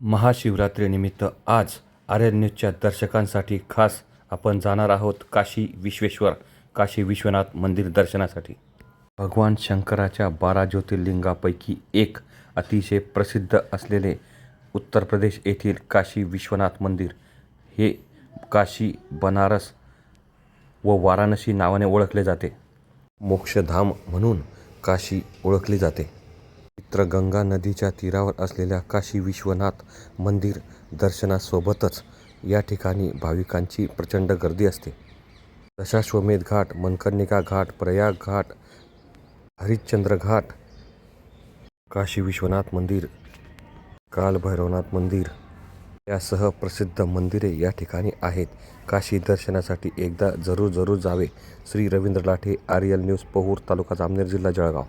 महाशिवरात्रीनिमित्त आज आर्यन न्यूजच्या दर्शकांसाठी खास आपण जाणार आहोत काशी विश्वेश्वर काशी विश्वनाथ मंदिर दर्शनासाठी। भगवान शंकराच्या 12 ज्योतिर्लिंगापैकी एक अतिशय प्रसिद्ध असलेले उत्तर प्रदेश येथील काशी विश्वनाथ मंदिर हे काशी, बनारस व वाराणसी नावाने ओळखले जाते। मोक्षधाम म्हणून काशी ओळखली जाते। पवित्र गंगा नदीच्या तीरावर असलेल्या काशी विश्वनाथ मंदिर दर्शनासोबतच या ठिकाणी भाविकांची प्रचंड गर्दी असते। दशाश्वमेध घाट, मनकर्णिका घाट, प्रयाग घाट, हरिश्चंद्र घाट, काशी विश्वनाथ मंदिर, कालभैरवनाथ मंदिर यासह प्रसिद्ध मंदिरे या ठिकाणी आहेत। काशी दर्शनासाठी एकदा जरूर जावे। श्री रवींद्र लाठे, आर्यन न्यूज, पहूर तालुका, जामनेर जिल्हा, जळगाव।